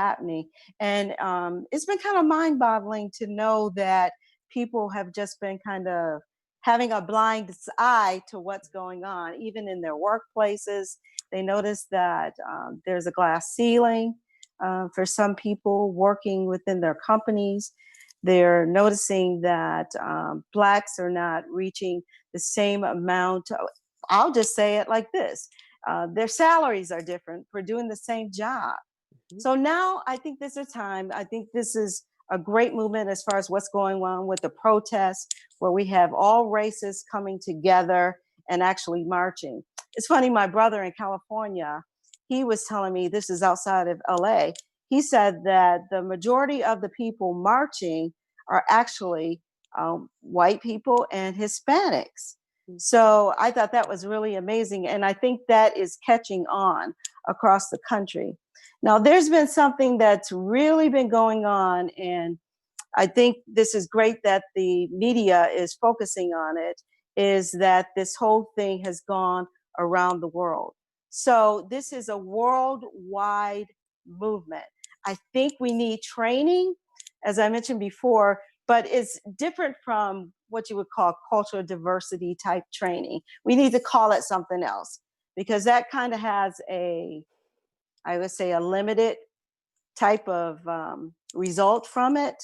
happening. And it's been kind of mind-boggling to know that people have just been kind of having a blind eye to what's going on, even in their workplaces. They notice that there's a glass ceiling for some people working within their companies. They're noticing that Blacks are not reaching the same amount. I'll just say it like this. Their salaries are different for doing the same job. Mhm. So now I think this is time. I think this is a great movement as far as what's going on with the protests, where we have all races coming together and actually marching. It's funny, my brother in California, he was telling me, this is outside of LA, he said that the majority of the people marching are actually white people and Hispanics. Mm. So I thought that was really amazing. And I think that is catching on across the country. Now, there's been something that's really been going on, and I think this is great that the media is focusing on it, is that this whole thing has gone around the world. So this is a worldwide movement. I think we need training, as I mentioned before, but it's different from what you would call cultural diversity type training. We need to call it something else because that kind of has a, I would say, a limited type of result from it.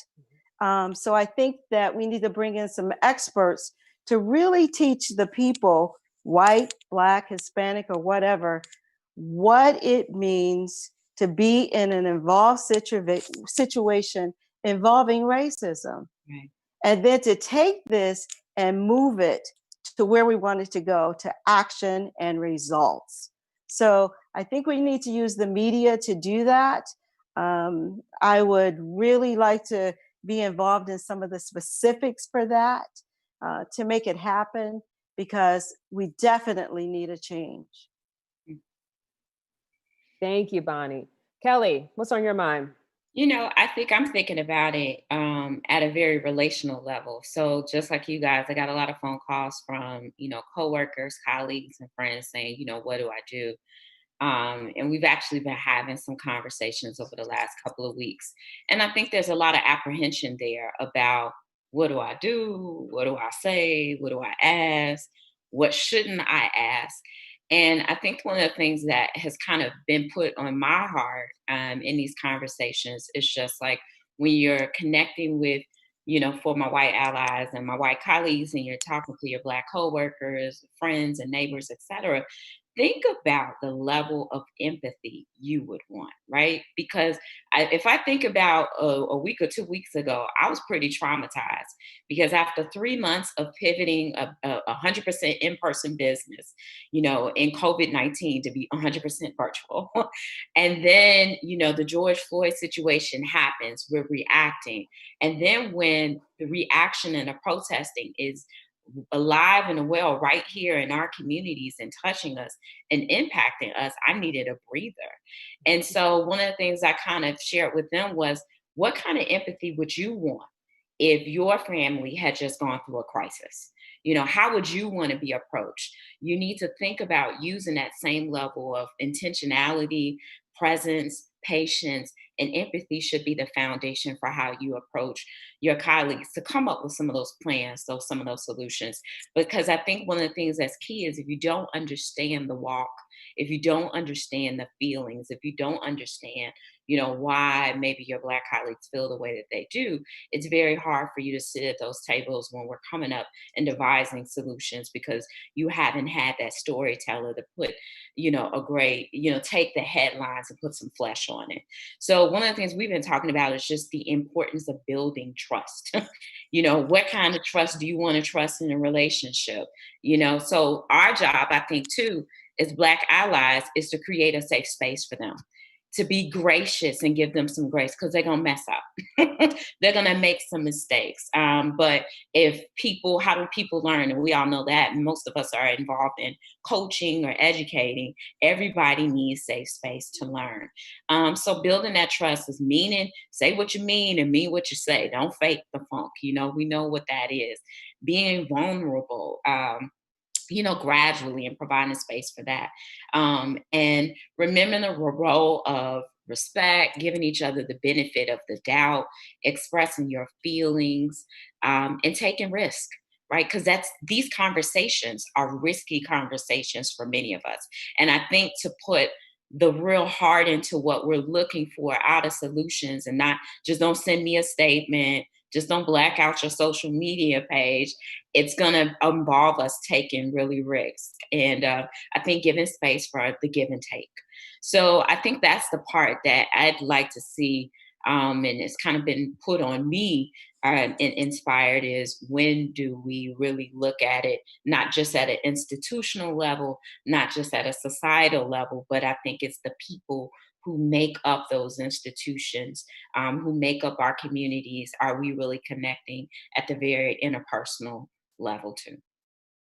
So I think that we need to bring in some experts to really teach the people, white, Black, Hispanic, or whatever, what it means to be in an involved situation involving racism. Right. And then to take this and move it to where we want it to go, to action and results. So I think we need to use the media to do that. I would really like to be involved in some of the specifics for that to make it happen because we definitely need a change. Thank you, Bonnie. Kelly, what's on your mind? I think I'm thinking about it at a very relational level. So just like you guys, I got a lot of phone calls from, coworkers, colleagues, and friends saying, what do I do? And we've actually been having some conversations over the last couple of weeks. And I think there's a lot of apprehension there about what do I do? What do I say? What do I ask? What shouldn't I ask? And I think one of the things that has kind of been put on my heart in these conversations is just like when you're connecting with, for my white allies and my white colleagues, and you're talking to your Black coworkers, friends, and neighbors, et cetera, think about the level of empathy you would want, right? Because if I think about a week or 2 weeks ago, I was pretty traumatized because after 3 months of pivoting a 100% in-person business, in COVID-19 to be 100% virtual. And then, the George Floyd situation happens, we're reacting. And then when the reaction and the protesting is alive and well right here in our communities and touching us and impacting us, I needed a breather. And so one of the things I kind of shared with them was, what kind of empathy would you want if your family had just gone through a crisis? How would you want to be approached? You need to think about using that same level of intentionality, presence, patience, and empathy should be the foundation for how you approach your colleagues to come up with some of those plans, some of those solutions. Because I think one of the things that's key is if you don't understand the walk, if you don't understand the feelings, if you don't understand, why maybe your Black colleagues feel the way that they do, it's very hard for you to sit at those tables when we're coming up and devising solutions because you haven't had that storyteller to put, a great, take the headlines and put some flesh on it. So one of the things we've been talking about is just the importance of building trust. What kind of trust do you want to trust in a relationship? So our job, I think, too, as Black allies, is to create a safe space for them, to be gracious and give them some grace because they're going to mess up. They're going to make some mistakes. But how do people learn? And we all know that most of us are involved in coaching or educating. Everybody needs safe space to learn. So building that trust is meaning, say what you mean and mean what you say. Don't fake the funk. We know what that is. Being vulnerable. Gradually and providing space for that. And remembering the role of respect, giving each other the benefit of the doubt, expressing your feelings, and taking risk, right? Because these conversations are risky conversations for many of us. And I think to put the real heart into what we're looking for out of solutions, and not just don't send me a statement, just don't black out your social media page. It's going to involve us taking really risk. And I think giving space for the give and take. So I think that's the part that I'd like to see. And it's kind of been put on me and inspired, is when do we really look at it, not just at an institutional level, not just at a societal level, but I think it's the people who make up those institutions, who make up our communities. Are we really connecting at the very interpersonal level too?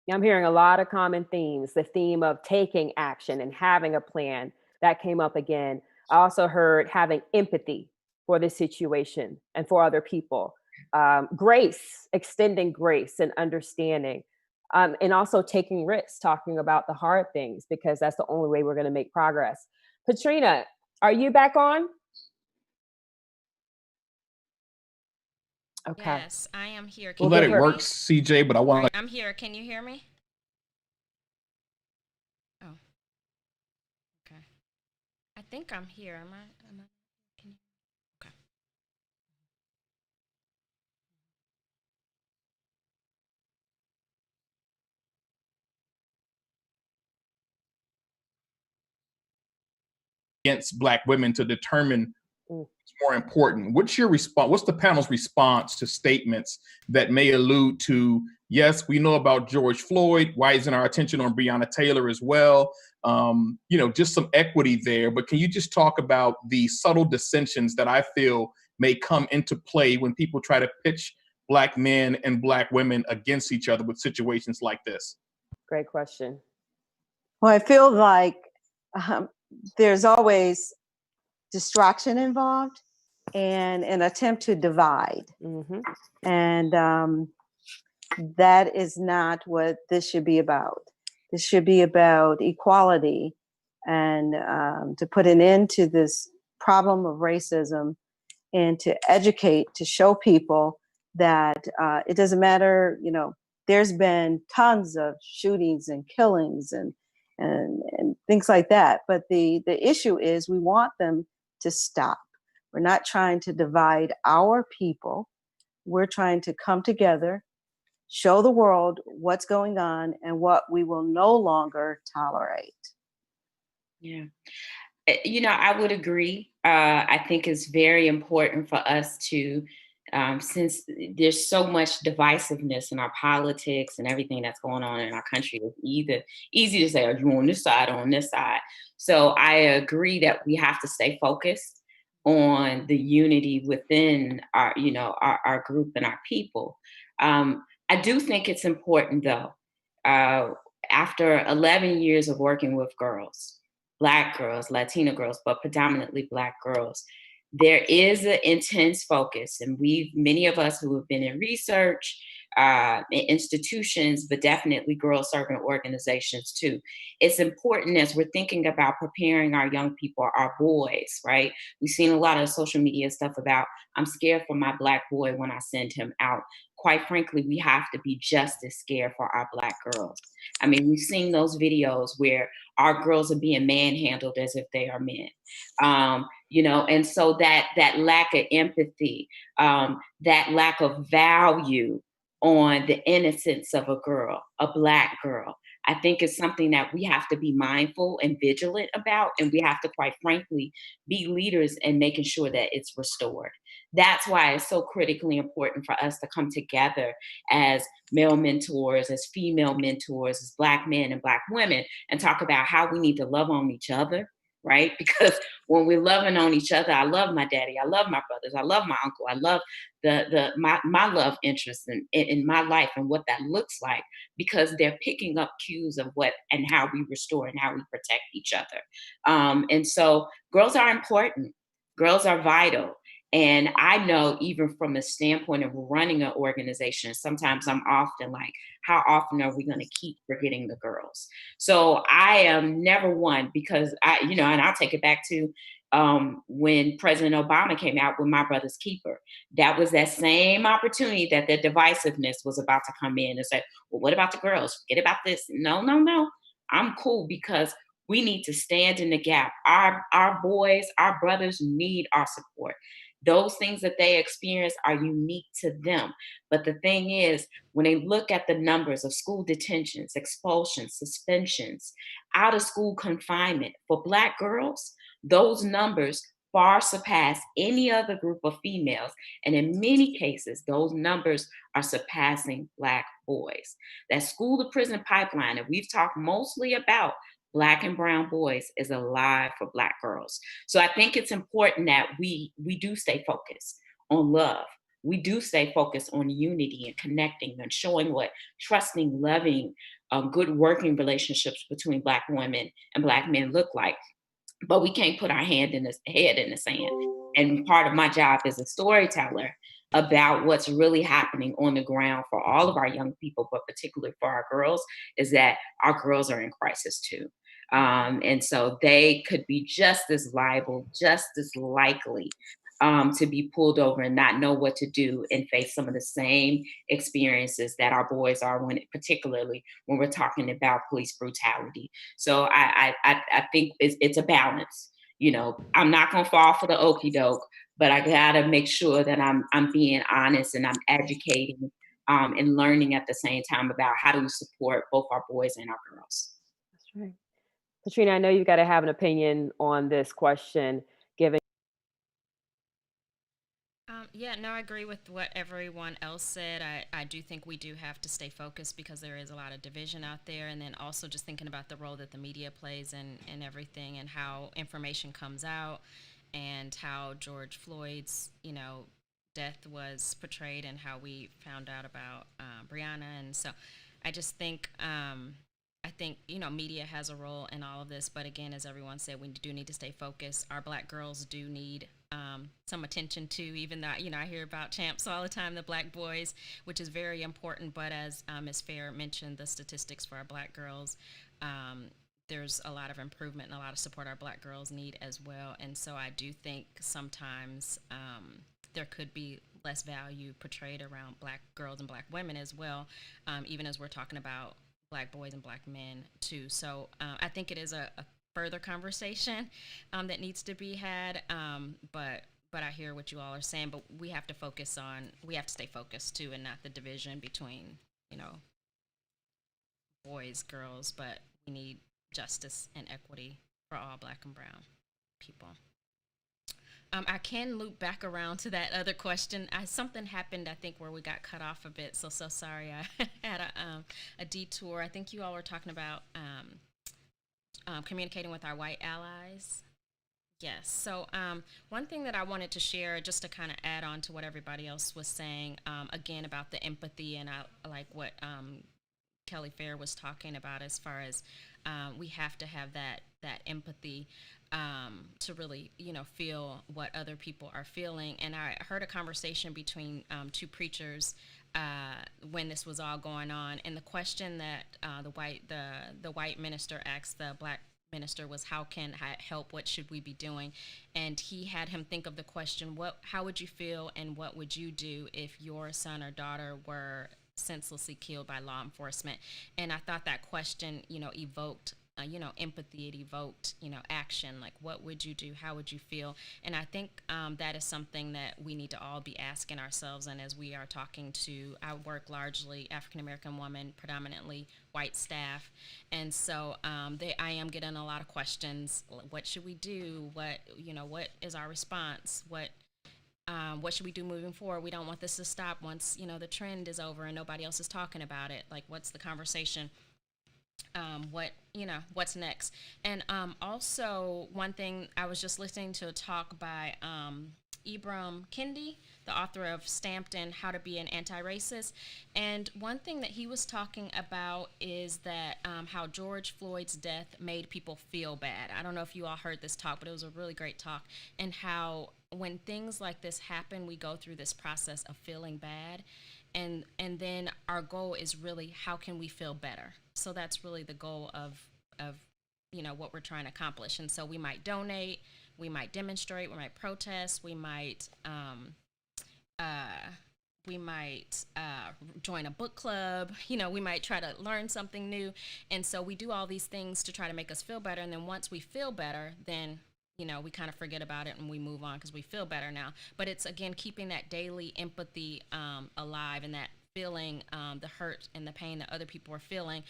I'm hearing a lot of common themes. The theme of taking action and having a plan, that came up again. I also heard having empathy for the situation and for other people. Grace, extending grace and understanding. And also taking risks, talking about the hard things, because that's the only way we're going to make progress. Patrina, are you back on? Okay. Yes, I am here. We'll Can Let you give it hear her. work, me? CJ, but I All want right, to. I'm here. Can you hear me? Oh, okay. I think I'm here. Am I? Can you? Okay. Against Black women to determine Mm. what's more important. What's your response? What's the panel's response to statements that may allude to, yes, we know about George Floyd, why isn't our attention on Breonna Taylor as well? Just some equity there. But can you just talk about the subtle dissensions that I feel may come into play when people try to pitch Black men and Black women against each other with situations like this? Great question. Well, I feel like there's always distraction involved and an attempt to divide. Mm-hmm. And that is not what this should be about. This should be about equality and to put an end to this problem of racism, and to educate, to show people that it doesn't matter, there's been tons of shootings and killings and things like that. But the issue is we want them to stop. We're not trying to divide our people. We're trying to come together, show the world what's going on and what we will no longer tolerate. Yeah. I would agree. I think it's very important for us to, since there's so much divisiveness in our politics and everything that's going on in our country, it's either easy to say, are you on this side or on this side? So I agree that we have to stay focused on the unity within our group and our people. I do think it's important, though, after 11 years of working with girls, Black girls, Latina girls, but predominantly Black girls, there is an intense focus. And many of us who have been in research, in institutions, but definitely girl servant organizations too. It's important as we're thinking about preparing our young people, our boys, right? We've seen a lot of social media stuff about, I'm scared for my Black boy when I send him out. Quite frankly, we have to be just as scared for our Black girls. I mean, we've seen those videos where our girls are being manhandled as if they are men. And so that lack of empathy, that lack of value on the innocence of a girl, a Black girl, I think is something that we have to be mindful and vigilant about. And we have to, quite frankly, be leaders in making sure that it's restored. That's why it's so critically important for us to come together as male mentors, as female mentors, as Black men and Black women, and talk about how we need to love on each other, right? Because when we're loving on each other, I love my daddy, I love my brothers, I love my uncle, I love my love interest in my life and what that looks like, because they're picking up cues of what and how we restore and how we protect each other. And so girls are important. Girls are vital. And I know, even from a standpoint of running an organization, sometimes I'm often like, how often are we going to keep forgetting the girls? So I am never one, because and I'll take it back to when President Obama came out with My Brother's Keeper. That was that same opportunity that the divisiveness was about to come in and say, well, what about the girls? Forget about this. No, no, no. I'm cool because we need to stand in the gap. Our boys, our brothers need our support. Those things that they experience are unique to them. But the thing is, when they look at the numbers of school detentions, expulsions, suspensions, out of school confinement for Black girls, those numbers far surpass any other group of females. And in many cases, those numbers are surpassing Black boys. That school to prison pipeline that we've talked mostly about Black and brown boys is alive for Black girls. So I think it's important that we do stay focused on love. We do stay focused on unity and connecting and showing what trusting, loving, good working relationships between Black women and Black men look like. But we can't put our head in the sand. And part of my job as a storyteller about what's really happening on the ground for all of our young people, but particularly for our girls, is that our girls are in crisis too. And so they could be just as liable, just as likely to be pulled over and not know what to do and face some of the same experiences that our boys are, particularly when we're talking about police brutality. So I think it's a balance. You know, I'm not gonna fall for the okie doke, but I gotta make sure that I'm being honest and I'm educating and learning at the same time about how do we support both our boys and our girls. That's right. Patrina, I know you've got to have an opinion on this question, given. Yeah, no, I agree with what everyone else said. I do think we do have to stay focused because there is a lot of division out there. And then also just thinking about the role that the media plays in everything and how information comes out and how George Floyd's, death was portrayed and how we found out about Breonna. And so I just think, media has a role in all of this. But again, as everyone said, we do need to stay focused. Our Black girls do need some attention too, even though, I hear about CHAMPS all the time, the Black boys, which is very important. But as Ms. Fair mentioned, the statistics for our Black girls, there's a lot of improvement and a lot of support our Black girls need as well. And so I do think sometimes there could be less value portrayed around Black girls and Black women as well, even as we're talking about Black boys and Black men too. So I think it is a further conversation that needs to be had. But I hear what you all are saying. But we have to stay focused too, and not the division between boys, girls. But we need justice and equity for all Black and brown people. I can loop back around to that other question. Something happened, I think, where we got cut off a bit. So sorry, I had a detour. I think you all were talking about communicating with our white allies. Yes. So one thing that I wanted to share, just to kind of add on to what everybody else was saying, again, about the empathy, and I like what Kelly Fair was talking about as far as we have to have that empathy to really, feel what other people are feeling. And I heard a conversation between two preachers when this was all going on, and the question that the white minister asked the Black minister was, how can I help? What should we be doing? And he had him think of the question, how would you feel and what would you do if your son or daughter were senselessly killed by law enforcement? And I thought that question, evoked empathy. It evoked, action. Like, what would you do? How would you feel? And I think that is something that we need to all be asking ourselves. And as we are talking to, I work largely African-American women, predominantly white staff. And so I am getting a lot of questions. What should we do? What is our response? What should we do moving forward? We don't want this to stop once, the trend is over and nobody else is talking about it. Like, what's the conversation? What's next? And also, one thing, I was just listening to a talk by Ibram Kendi, the author of Stamped and How to Be an Anti-Racist. And one thing that he was talking about is that how George Floyd's death made people feel bad. I don't know if you all heard this talk, but it was a really great talk. And how when things like this happen, we go through this process of feeling bad. And then our goal is really, how can we feel better? So that's really the goal of what we're trying to accomplish. And so we might donate, we might demonstrate, we might protest, we might join a book club, we might try to learn something new. And so we do all these things to try to make us feel better. And then once we feel better, then we kind of forget about it and we move on because we feel better now. But it's, again, keeping that daily empathy alive, and that feeling the hurt and the pain that other people are feeling.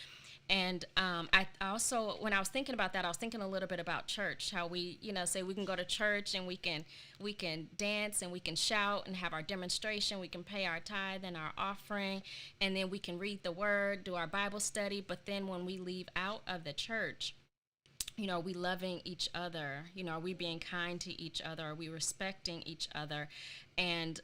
And I also, when I was thinking about that, I was thinking a little bit about church, how we, say we can go to church and we can dance and we can shout and have our demonstration, we can pay our tithe and our offering, and then we can read the word, do our Bible study. But then when we leave out of the church, we loving each other? Are we being kind to each other? Are we respecting each other? And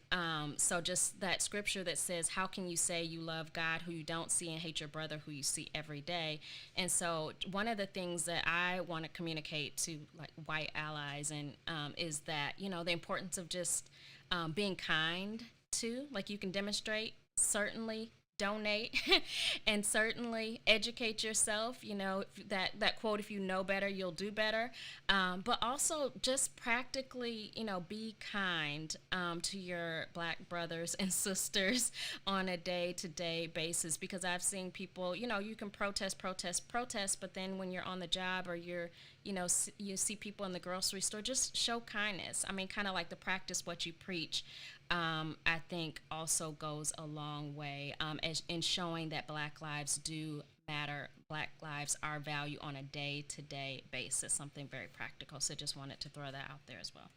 so just that scripture that says, how can you say you love God who you don't see and hate your brother who you see every day? And so one of the things that I want to communicate to like white allies and is that, the importance of just being kind too. Like, you can demonstrate, certainly donate, and certainly educate yourself. That quote, if you know better, you'll do better. But also just practically, be kind to your Black brothers and sisters on a day-to-day basis, because I've seen people, you can protest, but then when you're on the job or you're, you see people in the grocery store, just show kindness. I mean, kind of like the practice what you preach. I think also goes a long way as in showing that Black lives do matter. Black lives are valued on a day-to-day basis, something very practical. So just wanted to throw that out there as well.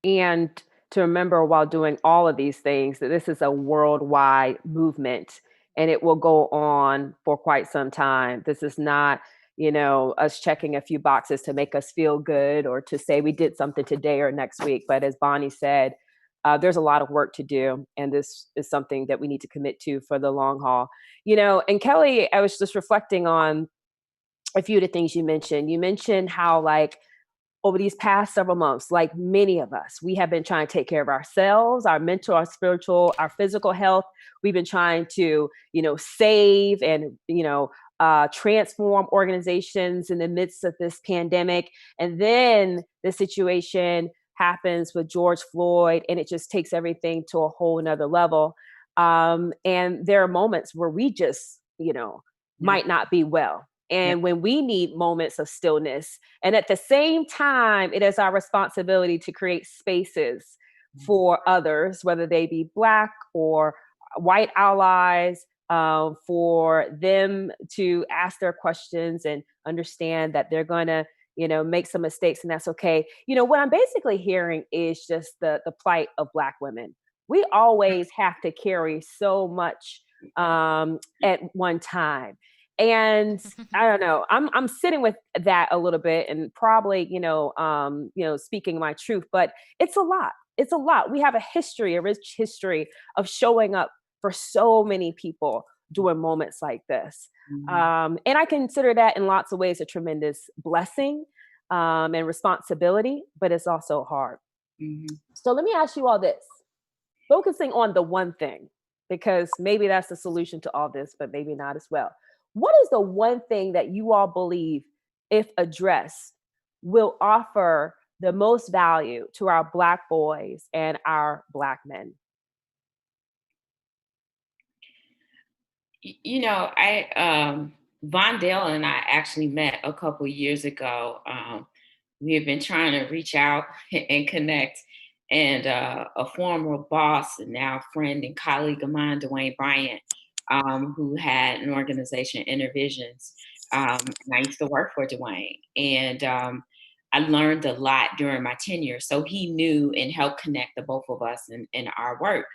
And to remember while doing all of these things that this is a worldwide movement, and it will go on for quite some time. This is not, us checking a few boxes to make us feel good or to say we did something today or next week. But as Bonnie said, there's a lot of work to do. And this is something that we need to commit to for the long haul. And Kelly, I was just reflecting on a few of the things you mentioned. You mentioned how, like, over these past several months, like many of us, we have been trying to take care of ourselves, our mental, our spiritual, our physical health. We've been trying to, save and, transform organizations in the midst of this pandemic. And then the situation happens with George Floyd, and it just takes everything to a whole nother level. And there are moments where we just, might not be well. And when we need moments of stillness, and at the same time, it is our responsibility to create spaces for others, whether they be Black or white allies, for them to ask their questions and understand that they're going to, make some mistakes, and that's okay. What I'm basically hearing is just the plight of Black women. We always have to carry so much at one time. And I don't know, I'm sitting with that a little bit and probably, speaking my truth, but it's a lot. It's a lot. We have a rich history of showing up for so many people during moments like this. And I consider that in lots of ways a tremendous blessing and responsibility, but it's also hard. So let me ask you all this, focusing on the one thing, because maybe that's the solution to all this, but maybe not as well. What is the one thing that you all believe, if addressed, will offer the most value to our Black boys and our Black men? Vondell and I actually met a couple years ago. We have been trying to reach out and connect. And a former boss and now friend and colleague of mine, Dwayne Bryant, who had an organization, Intervisions. And I used to work for Dwayne. And I learned a lot during my tenure. So he knew and helped connect the both of us in our work.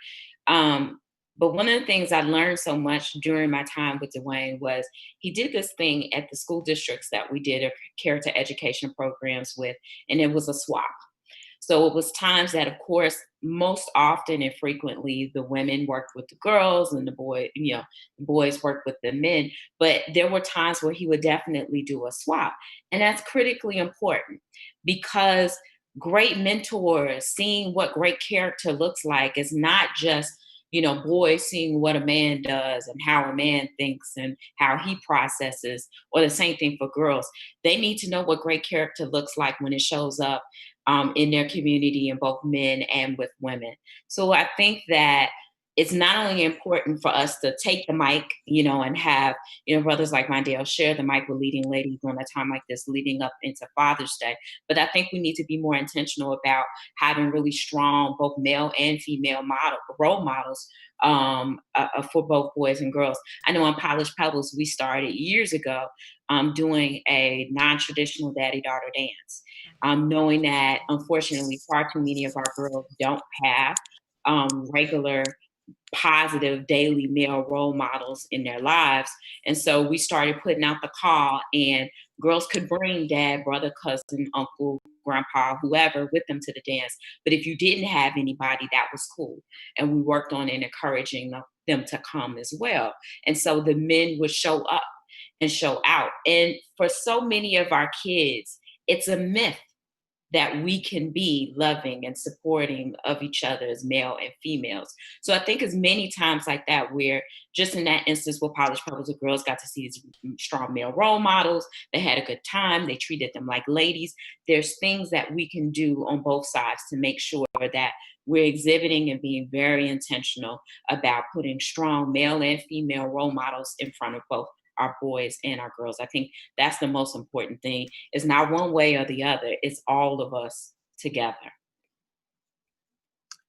But one of the things I learned so much during my time with Dwayne was he did this thing at the school districts that we did a care to education programs with, and it was a swap. So it was times that, of course, most often and frequently, the women worked with the girls and the boys worked with the men. But there were times where he would definitely do a swap. And that's critically important because great mentors, seeing what great character looks like, is not just boys seeing what a man does and how a man thinks and how he processes, or the same thing for girls. They need to know what great character looks like when it shows up in their community, in both men and with women. So I think that it's not only important for us to take the mic, and have, brothers like Mondale share the mic with leading ladies on a time like this leading up into Father's Day, but I think we need to be more intentional about having really strong, both male and female role models for both boys and girls. I know on Polished Pebbles, we started years ago doing a non-traditional daddy-daughter dance, knowing that unfortunately far too many of our girls don't have regular positive daily male role models in their lives. And so we started putting out the call, and girls could bring dad, brother, cousin, uncle, grandpa, whoever with them to the dance. But if you didn't have anybody, that was cool. And we worked on encouraging them to come as well. And so the men would show up and show out. And for so many of our kids, it's a myth that we can be loving and supporting of each other as male and females. So I think as many times like that, where just in that instance where Polished Pebbles, the girls got to see these strong male role models, they had a good time, they treated them like ladies. There's things that we can do on both sides to make sure that we're exhibiting and being very intentional about putting strong male and female role models in front of both our boys and our girls. I think that's the most important thing. It's not one way or the other. It's all of us together.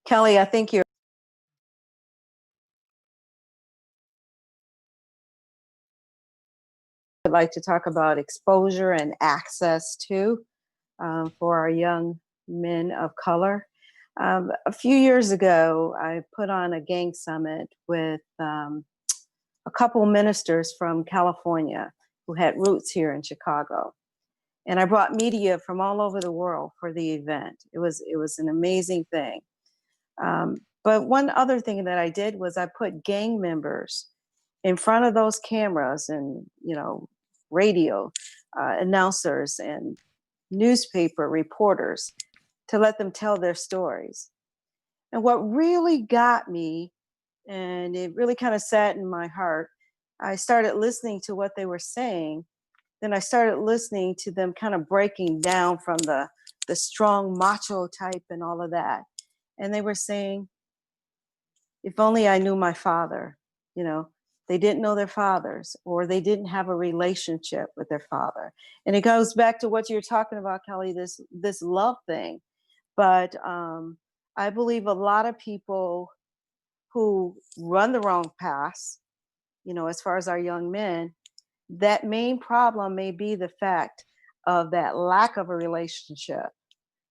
Kelly, I think you're I'd like to talk about exposure and access too for our young men of color. A few years ago, I put on a gang summit with a couple ministers from California who had roots here in Chicago. And I brought media from all over the world for the event. It was an amazing thing. But one other thing that I did was I put gang members in front of those cameras and, radio announcers and newspaper reporters to let them tell their stories. And what really got me, and it really kind of sat in my heart, I started listening to what they were saying. Then I started listening to them kind of breaking down from the strong macho type and all of that. And they were saying, if only I knew my father, they didn't know their fathers, or they didn't have a relationship with their father. And it goes back to what you're talking about, Kelly, this love thing. But I believe a lot of people who run the wrong paths, as far as our young men, that main problem may be the fact of that lack of a relationship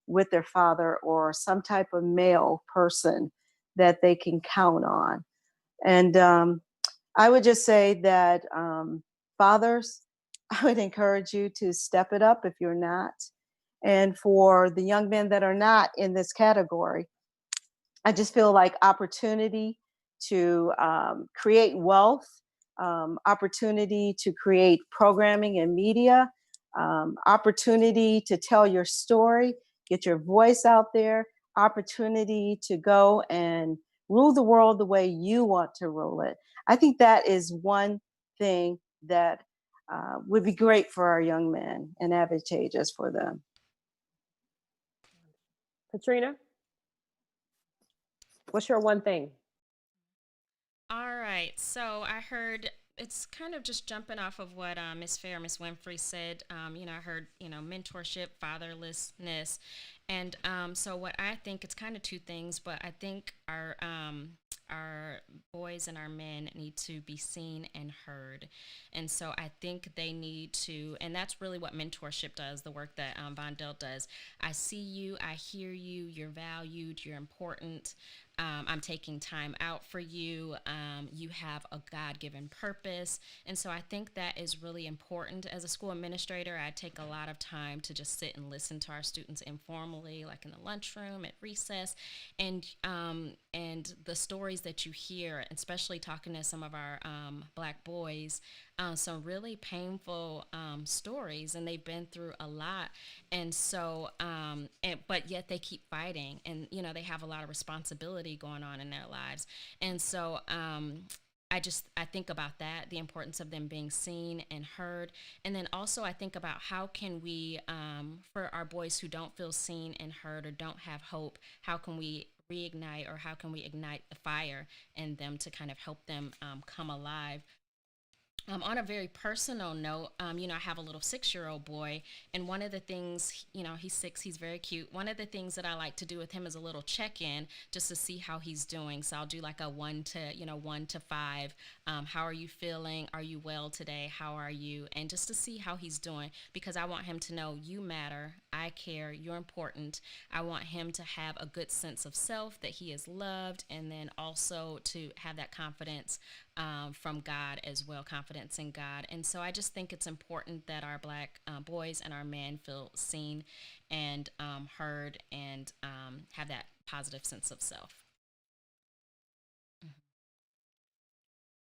with their father or some type of male person that they can count on. And I would just say that fathers, I would encourage you to step it up if you're not. And for the young men that are not in this category, I just feel like opportunity to create wealth, opportunity to create programming and media, opportunity to tell your story, get your voice out there, opportunity to go and rule the world the way you want to rule it. I think that is one thing that would be great for our young men and advantageous for them. Patrina, what's your one thing? All right. So I heard it's kind of just jumping off of what Miss Winfrey said. I heard, mentorship, fatherlessness. And so what I think, it's kind of two things, but I think our boys and our men need to be seen and heard. And so I think they need to, and that's really what mentorship does, the work that Vondell does. I see you, I hear you, you're valued, you're important. I'm taking time out for you. You have a God-given purpose. And so I think that is really important. As a school administrator, I take a lot of time to just sit and listen to our students informally, like in the lunchroom, at recess, and the stories that you hear, especially talking to some of our Black boys, some really painful stories, and they've been through a lot. And so, but yet they keep fighting, and they have a lot of responsibility going on in their lives. And so, I think about that, the importance of them being seen and heard. And then also I think about how can we, for our boys who don't feel seen and heard or don't have hope, how can we reignite, or how can we ignite the fire in them to kind of help them come alive. On a very personal note, I have a little 6-year-old boy, and one of the things, he's 6, he's very cute. One of the things that I like to do with him is a little check-in, just to see how he's doing. So I'll do like a 1 to 5. How are you feeling? Are you well today? How are you? And just to see how he's doing, because I want him to know you matter. I care. You're important. I want him to have a good sense of self, that he is loved, and then also to have that confidence from God as well, confidence in God. And so I just think it's important that our Black boys and our men feel seen and heard, and have that positive sense of self.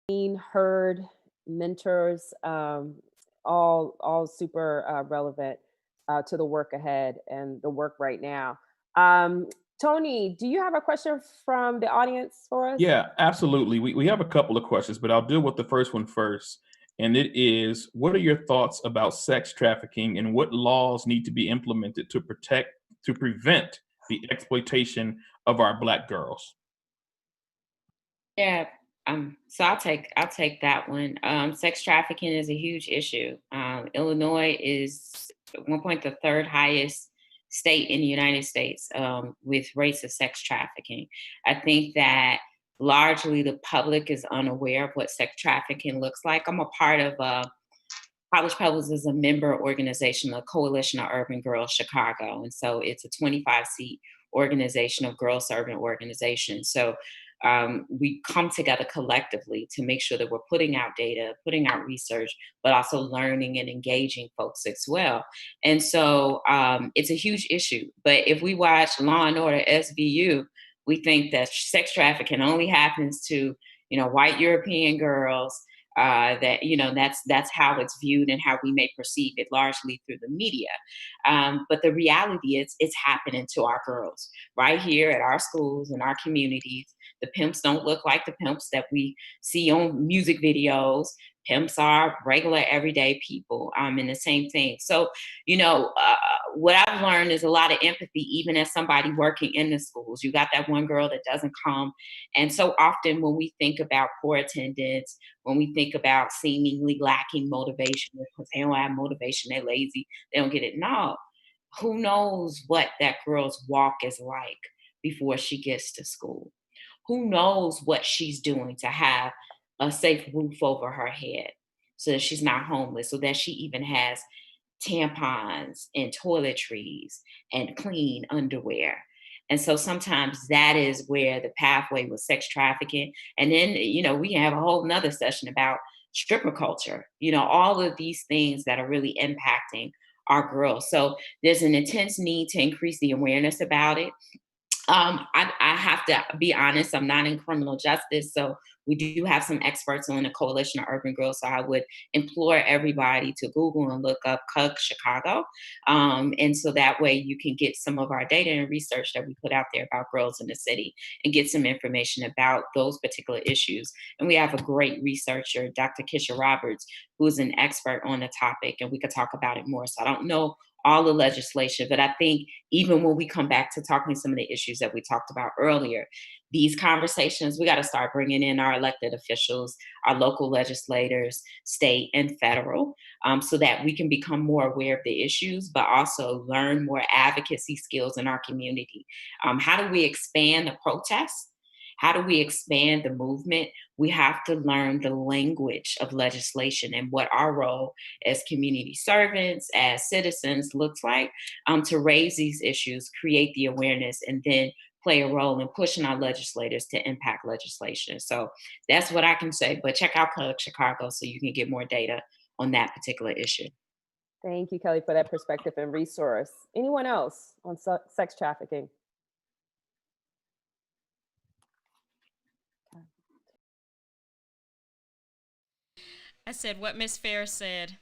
Seen, heard, mentors, all super relevant to the work ahead and the work right now. Tony, do you have a question from the audience for us? Yeah, absolutely. We have a couple of questions, but I'll deal with the first one first. And it is, what are your thoughts about sex trafficking, and what laws need to be implemented to prevent the exploitation of our Black girls? Yeah. So I'll take that one. Sex trafficking is a huge issue. Illinois is at one point the third highest state in the United States with rates of sex trafficking. I think that largely the public is unaware of what sex trafficking looks like. I'm a part of College Pebbles is a member organization, a coalition of urban girls Chicago. And so it's a 25-seat organization of girl servant organizations. So we come together collectively to make sure that we're putting out data, putting out research, but also learning and engaging folks as well. And so it's a huge issue. But if we watch Law and Order SVU, we think that sex trafficking only happens to, white European girls. That's how it's viewed and how we may perceive it, largely through the media. But the reality is, it's happening to our girls right here at our schools and our communities. The pimps don't look like the pimps that we see on music videos. Pimps are regular, everyday people, and the same thing. So, what I've learned is a lot of empathy, even as somebody working in the schools. You got that one girl that doesn't come. And so often when we think about poor attendance, when we think about seemingly lacking motivation, because they don't have motivation, they're lazy, they don't get it. No, who knows what that girl's walk is like before she gets to school? Who knows what she's doing to have a safe roof over her head so that she's not homeless, so that she even has tampons and toiletries and clean underwear. And so sometimes that is where the pathway with sex trafficking. And then, we can have a whole nother session about stripper culture, all of these things that are really impacting our girls. So there's an intense need to increase the awareness about it. I have to be honest, I'm not in criminal justice. So we do have some experts on the Coalition of Urban Girls. So I would implore everybody to Google and look up CUG Chicago. And so that way you can get some of our data and research that we put out there about girls in the city and get some information about those particular issues. And we have a great researcher, Dr. Kisha Roberts, who is an expert on the topic, and we could talk about it more. So I don't know all the legislation, but I think even when we come back to talking some of the issues that we talked about earlier, these conversations, we got to start bringing in our elected officials, our local legislators, state and federal, so that we can become more aware of the issues, but also learn more advocacy skills in our community. How do we expand the protests? How do we expand the movement? We have to learn the language of legislation and what our role as community servants, as citizens looks like, to raise these issues, create the awareness, and then play a role in pushing our legislators to impact legislation. So that's what I can say. But check out CUG Chicago so you can get more data on that particular issue. Thank you, Kelly, for that perspective and resource. Anyone else on sex trafficking? I said what Miss Fair said.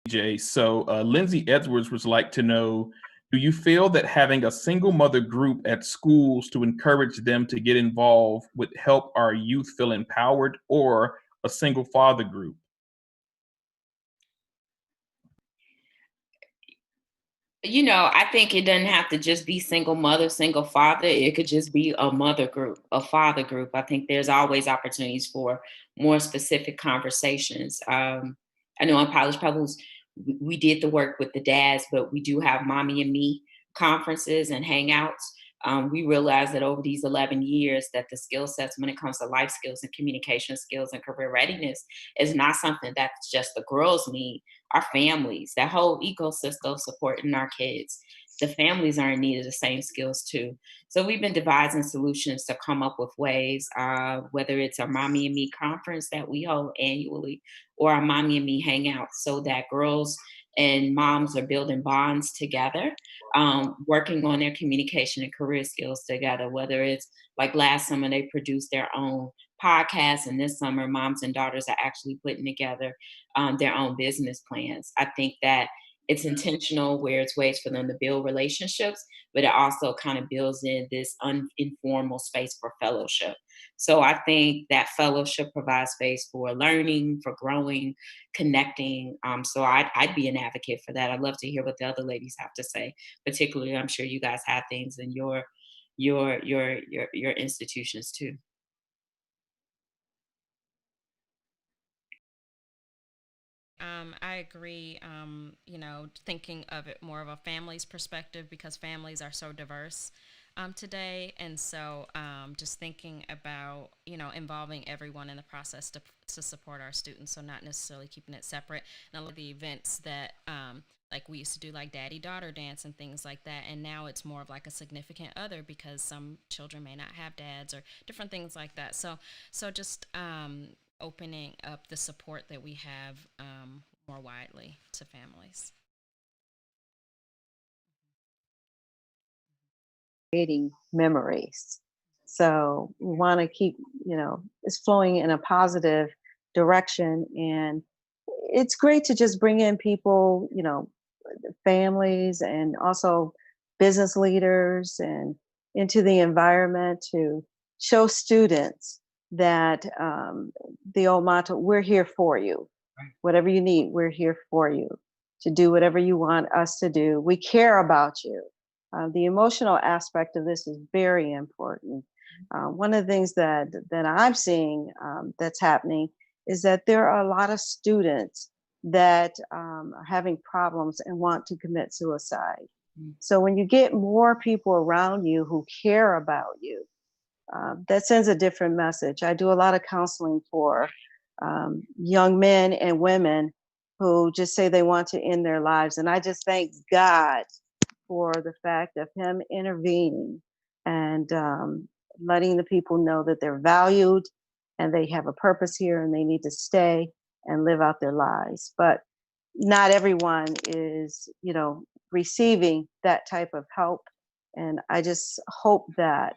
Jay. So Lindsay Edwards would like to know, do you feel that having a single mother group at schools to encourage them to get involved would help our youth feel empowered, or a single father group? I think it doesn't have to just be single mother, single father. It could just be a mother group, a father group. I think there's always opportunities for more specific conversations. I know on Polish Pebbles, we did the work with the dads, but we do have mommy and me conferences and hangouts. We realized that over these 11 years that the skill sets when it comes to life skills and communication skills and career readiness is not something that's just the girls need. Our families, that whole ecosystem supporting our kids, the families are in need of the same skills too. So we've been devising solutions to come up with ways, whether it's our Mommy and Me conference that we hold annually or our Mommy and Me hangout, so that girls and moms are building bonds together, working on their communication and career skills together, whether it's like last summer, they produced their own podcast, and this summer, moms and daughters are actually putting together their own business plans. I think that it's intentional where it's ways for them to build relationships, but it also kind of builds in this informal space for fellowship. So I think that fellowship provides space for learning, for growing, connecting. So I'd be an advocate for that. I'd love to hear what the other ladies have to say. Particularly, I'm sure you guys have things in your institutions too. I agree. Thinking of it more of a family's perspective because families are so diverse today, and so just thinking about involving everyone in the process to support our students. So not necessarily keeping it separate. And a lot of the events that like we used to do, like daddy daughter dance and things like that, and now it's more of like a significant other because some children may not have dads or different things like that. So just opening up the support that we have more widely to families. Creating memories. So we want to keep, it's flowing in a positive direction. And it's great to just bring in people, families and also business leaders and into the environment to show students that the old motto, we're here for you. Whatever you need, we're here for you to do whatever you want us to do. We care about you. The emotional aspect of this is very important. One of the things that I'm seeing that's happening is that there are a lot of students that are having problems and want to commit suicide. So when you get more people around you who care about you, that sends a different message. I do a lot of counseling for young men and women who just say they want to end their lives. And I just thank God for the fact of him intervening and letting the people know that they're valued and they have a purpose here and they need to stay and live out their lives. But not everyone is, receiving that type of help. And I just hope that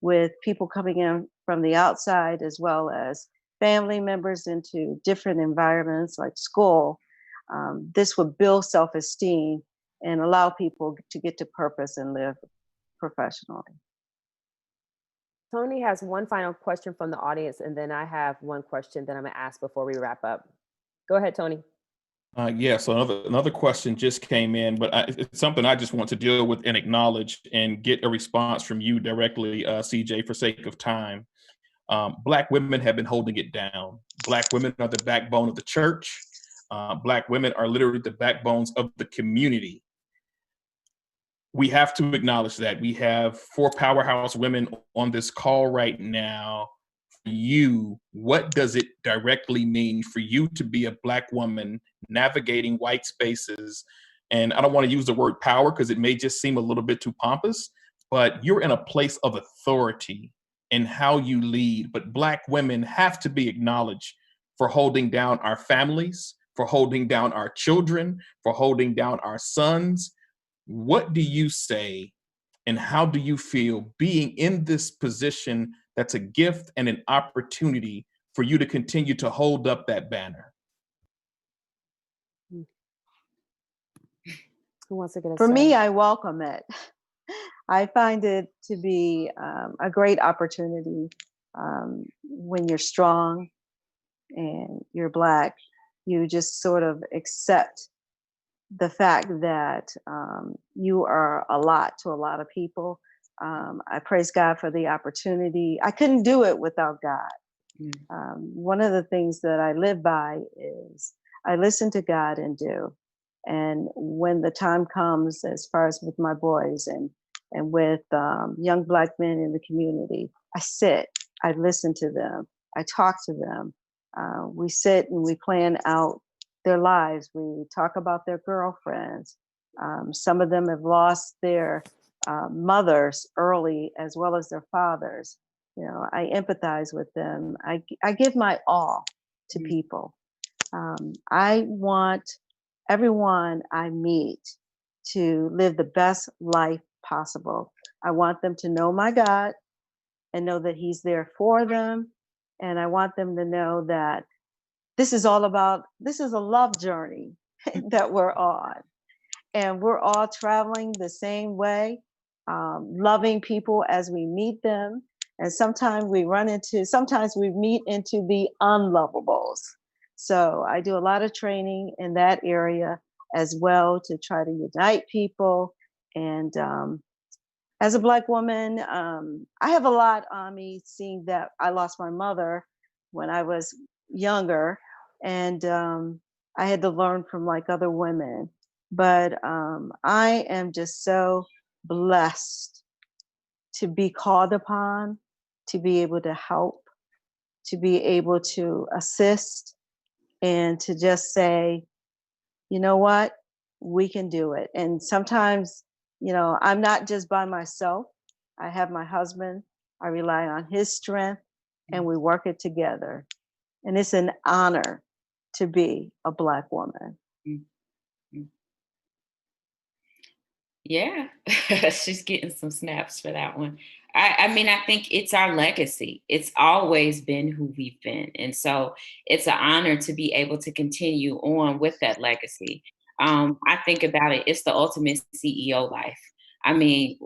with people coming in from the outside as well as family members into different environments like school, this would build self-esteem and allow people to get to purpose and live professionally. Tony has one final question from the audience, and then I have one question that I'm going to ask before we wrap up. Go ahead, Tony. Yeah, so another question just came in, but it's something I just want to deal with and acknowledge and get a response from you directly, CJ, for sake of time. Black women have been holding it down. Black women are the backbone of the church. Black women are literally the backbones of the community. We have to acknowledge that. We have 4 powerhouse women on this call right now. For you, what does it directly mean for you to be a Black woman navigating white spaces? And I don't want to use the word power because it may just seem a little bit too pompous, but you're in a place of authority in how you lead. But Black women have to be acknowledged for holding down our families, for holding down our children, for holding down our sons. What do you say And how do you feel being in this position that's a gift and an opportunity for you to continue to hold up that banner? Who wants to get a For me, start? I welcome it. I find it to be a great opportunity when you're strong and you're Black. You just sort of accept the fact that you are a lot to a lot of people. I praise God for the opportunity. I couldn't do it without God. One of the things that I live by is I listen to God and do. And when the time comes, as far as with my boys and with young Black men in the community, I sit, I listen to them, I talk to them. We sit and we plan out their lives. We talk about their girlfriends. Some of them have lost their mothers early as well as their fathers. You know, I empathize with them. I give my all to people. I want everyone I meet to live the best life possible. I want them to know my God and know that He's there for them. And I want them to know that this is a love journey that we're on. And we're all traveling the same way, loving people as we meet them. And sometimes we meet into the unlovables. So I do a lot of training in that area as well to try to unite people. And as a Black woman, I have a lot on me, seeing that I lost my mother when I was younger. And I had to learn from like other women. But I am just so blessed to be called upon, to be able to help, to be able to assist, and to just say, you know what, we can do it. And sometimes, you know, I'm not just by myself. I have my husband. I rely on his strength, and we work it together. And it's an honor to be a Black woman. Yeah, she's getting some snaps for that one. I mean, I think it's our legacy. It's always been who we've been. And so it's an honor to be able to continue on with that legacy. I think about it, it's the ultimate CEO life. I mean,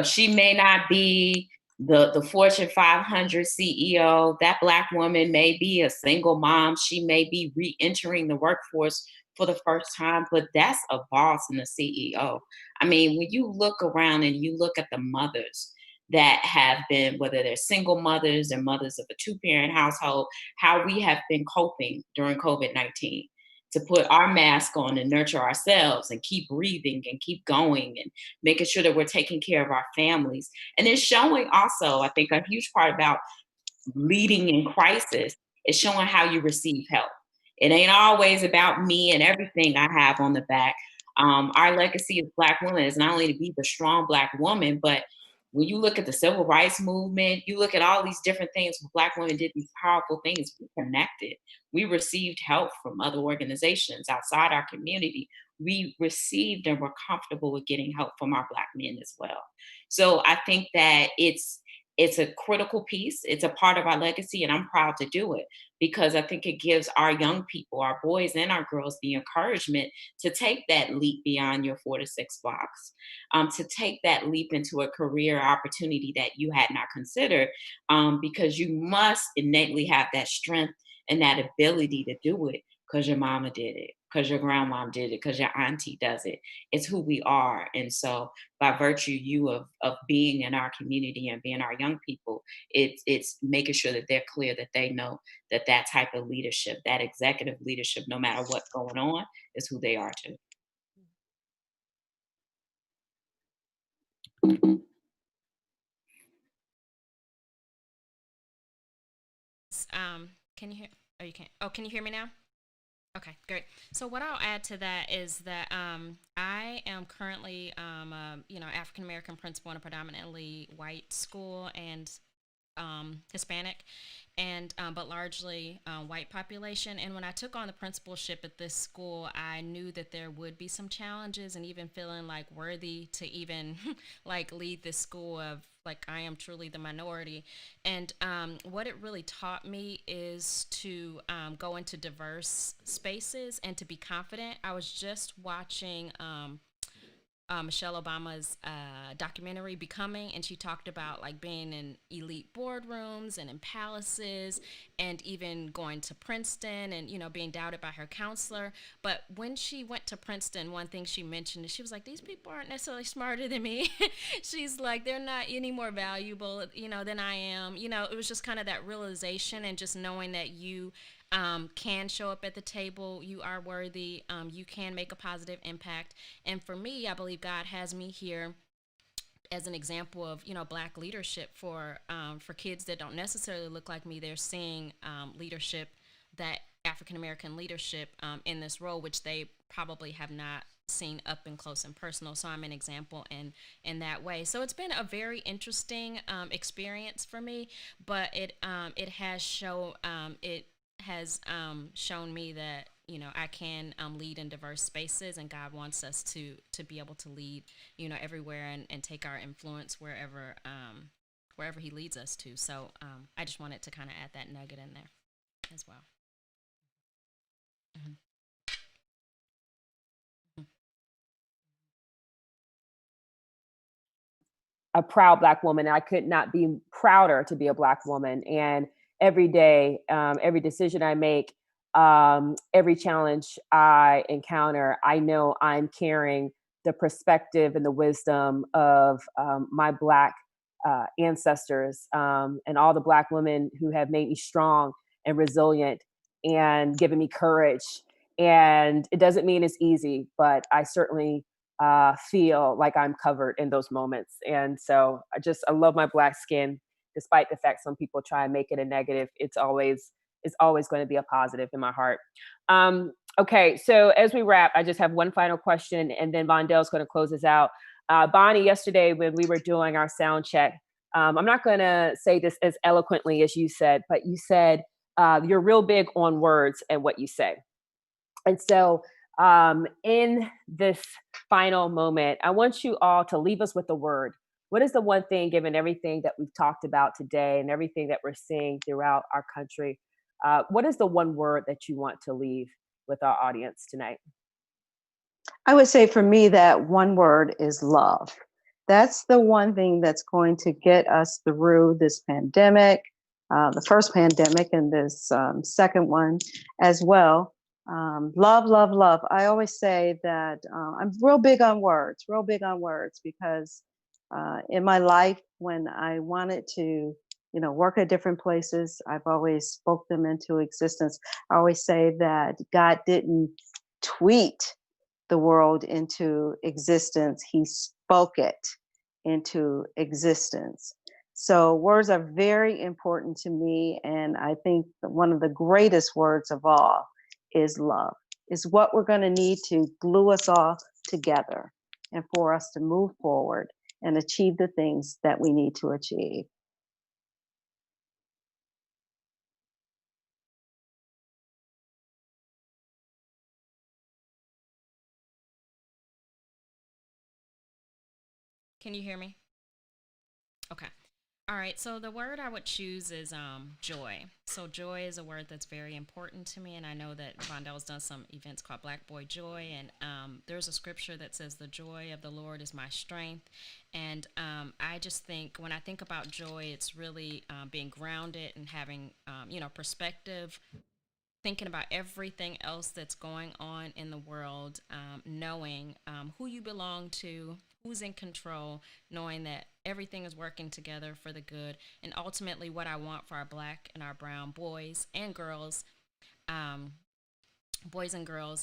she may not be the Fortune 500 CEO. That Black woman may be a single mom. She may be re-entering the workforce for the first time, but that's a boss and a CEO. I mean, when you look around and you look at the mothers that have been, whether they're single mothers or mothers of a two-parent household, how we have been coping during COVID-19 to put our mask on and nurture ourselves and keep breathing and keep going and making sure that we're taking care of our families. And it's showing also, I think, a huge part about leading in crisis is showing how you receive help. It ain't always about me and everything I have on the back. Our legacy as Black women is not only to be the strong Black woman, but when you look at the civil rights movement, you look at all these different things where Black women did these powerful things. We connected. We received help from other organizations outside our community. We received and were comfortable with getting help from our Black men as well. So I think that it's a critical piece. It's a part of our legacy, and I'm proud to do it because I think it gives our young people, our boys and our girls, the encouragement to take that leap beyond your 4-to-6 box, to take that leap into a career opportunity that you had not considered, because you must innately have that strength and that ability to do it because your mama did it, because your grandma did it, because your auntie does it. It's who we are. And so by virtue of being in our community and being our young people, it's making sure that they're clear that they know that that type of leadership, that executive leadership, no matter what's going on, is who they are too. Can you hear? Oh, you can't. Oh, can you hear me now? Okay, great. So what I'll add to that is that I am currently, African American principal in a predominantly white school, and Hispanic, and but largely white population. And when I took on the principalship at this school, I knew that there would be some challenges, and even feeling like worthy to even like lead this school of like I am truly the minority. And what it really taught me is to go into diverse spaces and to be confident. I was just watching Michelle Obama's documentary Becoming, and she talked about like being in elite boardrooms and in palaces, and even going to Princeton, and being doubted by her counselor. But when she went to Princeton, one thing she mentioned is she was like, these people aren't necessarily smarter than me. She's like, they're not any more valuable than I am. It was just kind of that realization, and just knowing that you can show up at the table, you are worthy, you can make a positive impact. And for me, I believe God has me here as an example of Black leadership for kids that don't necessarily look like me. They're seeing leadership, that African American leadership in this role, which they probably have not seen up and close and personal. So I'm an example in that way. So it's been a very interesting experience for me, but it has shown me that I can lead in diverse spaces, and God wants us to be able to lead everywhere, and take our influence wherever He leads us to. So I just wanted to kind of add that nugget in there as well. Mm-hmm. A proud Black woman. I could not be prouder to be a Black woman. And every day, every decision I make, every challenge I encounter, I know I'm carrying the perspective and the wisdom of my Black ancestors, and all the Black women who have made me strong and resilient and given me courage. And it doesn't mean it's easy, but I certainly feel like I'm covered in those moments. And so I love my Black skin, despite the fact some people try and make it a negative. It's always going to be a positive in my heart. Okay, so as we wrap, I just have one final question, and then Vondel's going to close us out. Bonnie, yesterday when we were doing our sound check, I'm not going to say this as eloquently as you said, but you said you're real big on words and what you say. And so in this final moment, I want you all to leave us with a word. What is the one thing, given everything that we've talked about today and everything that we're seeing throughout our country, what is the one word that you want to leave with our audience tonight? I would say for me that one word is love. That's the one thing that's going to get us through this pandemic, the first pandemic, and this second one as well. Love, love, love. I always say that I'm real big on words, because in my life, when I wanted to, work at different places, I've always spoke them into existence. I always say that God didn't tweet the world into existence. He spoke it into existence. So words are very important to me. And I think that one of the greatest words of all is love, is what we're going to need to glue us all together and for us to move forward and achieve the things that we need to achieve. Can you hear me? Okay. All right. So the word I would choose is joy. So joy is a word that's very important to me, and I know that Vondel's done some events called Black Boy Joy, and there's a scripture that says, "The joy of the Lord is my strength." And I just think when I think about joy, it's really being grounded and having perspective, thinking about everything else that's going on in the world, knowing who you belong to, who's in control, knowing that everything is working together for the good. And ultimately, what I want for our Black and our brown boys and girls,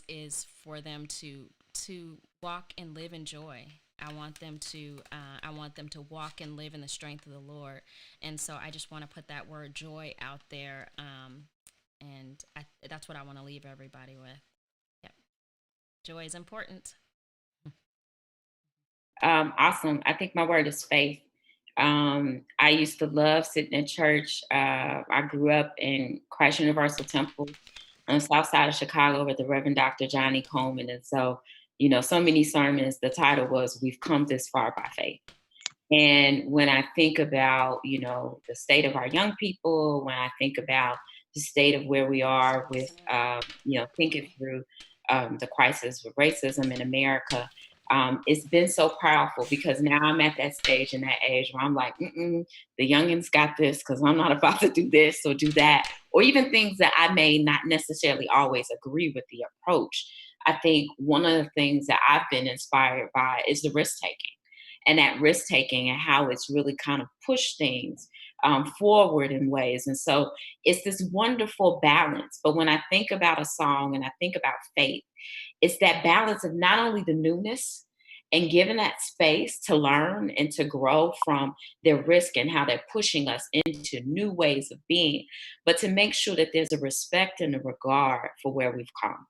is for them to walk and live in joy. I want them to walk and live in the strength of the Lord. And so I just want to put that word joy out there. And that's what I want to leave everybody with. Yep. Joy is important. Awesome. I think my word is faith. I used to love sitting in church. I grew up in Christ Universal Temple on the south side of Chicago with the Reverend Dr. Johnny Coleman. And so, so many sermons, the title was "We've Come This Far by Faith." And when I think about, the state of our young people, when I think about the state of where we are with, thinking through the crisis with racism in America, it's been so powerful because now I'm at that stage and that age where I'm like, the youngins got this because I'm not about to do this or do that, or even things that I may not necessarily always agree with the approach. I think one of the things that I've been inspired by is the risk taking. And that risk taking and how it's really kind of pushed things forward in ways. And so it's this wonderful balance. But when I think about a song and I think about faith, it's that balance of not only the newness and giving that space to learn and to grow from their risk and how they're pushing us into new ways of being, but to make sure that there's a respect and a regard for where we've come.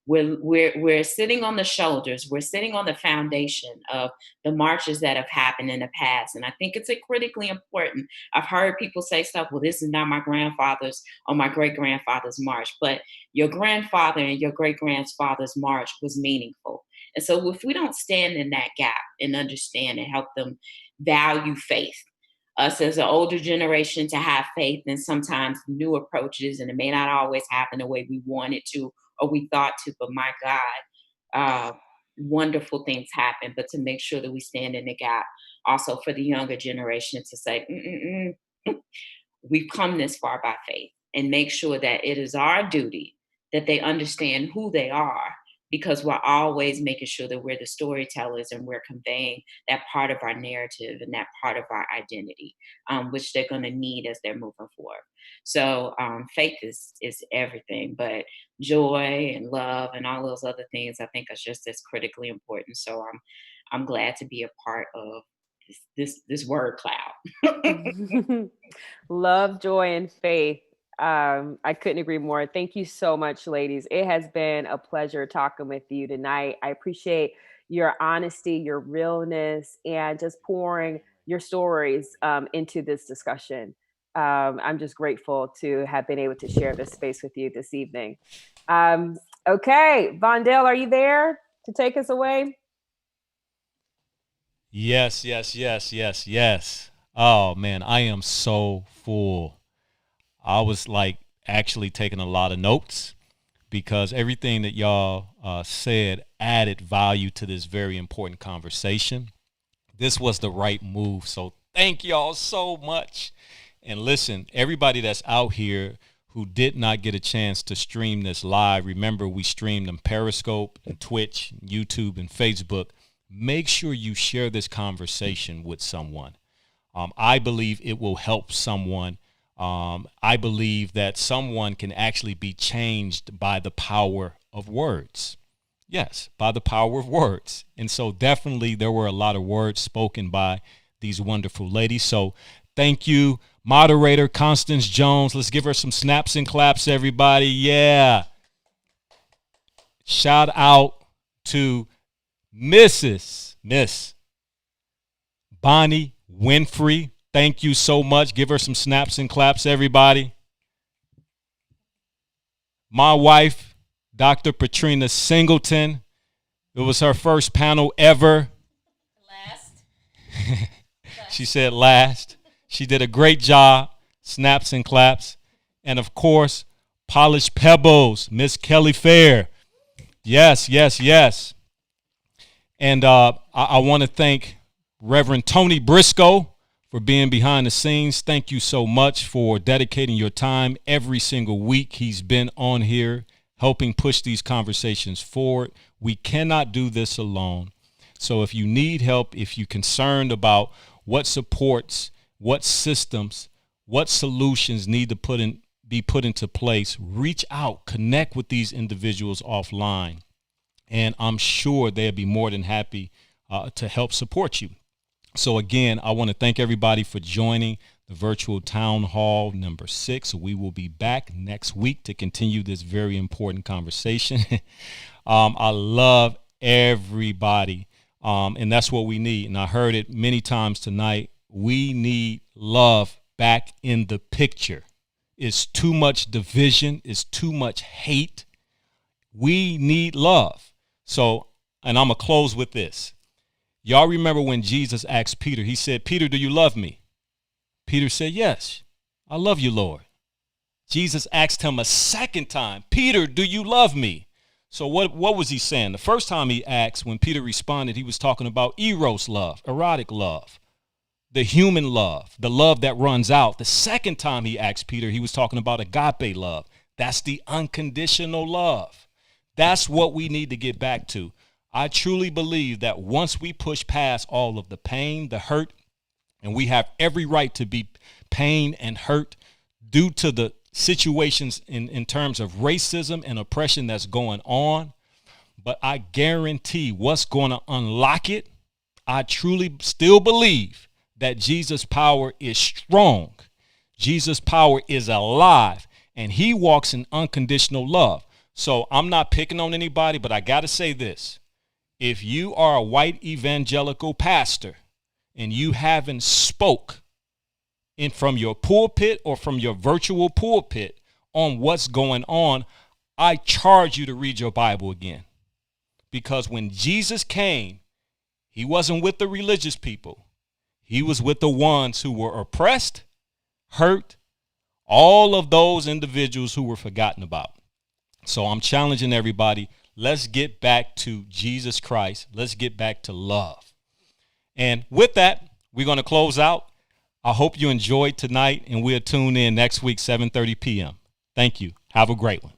We're sitting on the shoulders, we're sitting on the foundation of the marches that have happened in the past. And I think it's critically important. I've heard people say stuff, well, this is not my grandfather's or my great grandfather's march, but your grandfather and your great grandfather's march was meaningful. And so if we don't stand in that gap and understand and help them value faith, us as an older generation to have faith in sometimes new approaches, and it may not always happen the way we want it to or we thought to, but my God, wonderful things happen. But to make sure that we stand in the gap also for the younger generation to say, we've come this far by faith, and make sure that it is our duty that they understand who they are, because we're always making sure that we're the storytellers and we're conveying that part of our narrative and that part of our identity, which they're going to need as they're moving forward. So faith is everything, but joy and love and all those other things I think are just as critically important. So I'm glad to be a part of this word cloud. Love, joy, and faith. I couldn't agree more. Thank you so much, ladies. It has been a pleasure talking with you tonight. I appreciate your honesty, your realness, and just pouring your stories into this discussion. I'm just grateful to have been able to share this space with you this evening. Okay, Vondell, are you there to take us away? Yes. Oh man, I am so full. I was like actually taking a lot of notes because everything that y'all said added value to this very important conversation. This was the right move. So thank y'all so much. And listen, everybody that's out here who did not get a chance to stream this live, remember we streamed on Periscope and Twitch, and YouTube and Facebook. Make sure you share this conversation with someone. I believe it will help someone. I believe that someone can actually be changed by the power of words. Yes, by the power of words. And so definitely there were a lot of words spoken by these wonderful ladies. So thank you, moderator Constance Jones. Let's give her some snaps and claps, everybody. Yeah. Shout out to Miss Bonnie Winfrey. Thank you so much. Give her some snaps and claps, everybody. My wife, Dr. Patrina Singleton. It was her first panel ever. Last. She said last. She did a great job. Snaps and claps. And of course, Polished Pebbles, Miss Kelly Fair. Yes. And I want to thank Reverend Tony Briscoe for being behind the scenes. Thank you so much for dedicating your time every single week. He's been on here helping push these conversations forward. We cannot do this alone. So if you need help, if you're concerned about what supports, what systems, what solutions need to be put into place, reach out, connect with these individuals offline. And I'm sure they'll be more than happy to help support you. So again, I want to thank everybody for joining the virtual town hall number 6. We will be back next week to continue this very important conversation. I love everybody, and that's what we need. And I heard it many times tonight. We need love back in the picture. It's too much division. It's too much hate. We need love. So, and I'm going to close with this. Y'all remember when Jesus asked Peter, he said, Peter, do you love me? Peter said, yes, I love you, Lord. Jesus asked him a second time, Peter, do you love me? So what was he saying? The first time he asked, when Peter responded, he was talking about eros love, erotic love, the human love, the love that runs out. The second time he asked Peter, he was talking about agape love. That's the unconditional love. That's what we need to get back to. I truly believe that once we push past all of the pain, the hurt, and we have every right to be pain and hurt due to the situations in terms of racism and oppression that's going on. But I guarantee what's going to unlock it, I truly still believe that Jesus' power is strong. Jesus' power is alive, and he walks in unconditional love. So I'm not picking on anybody, but I got to say this. If you are a white evangelical pastor and you haven't spoke from your pulpit or from your virtual pulpit on what's going on, I charge you to read your Bible again. Because when Jesus came, he wasn't with the religious people. He was with the ones who were oppressed, hurt, all of those individuals who were forgotten about. So I'm challenging everybody. Let's get back to Jesus Christ. Let's get back to love. And with that, we're going to close out. I hope you enjoyed tonight, and we'll tune in next week, 7:30 p.m. Thank you. Have a great one.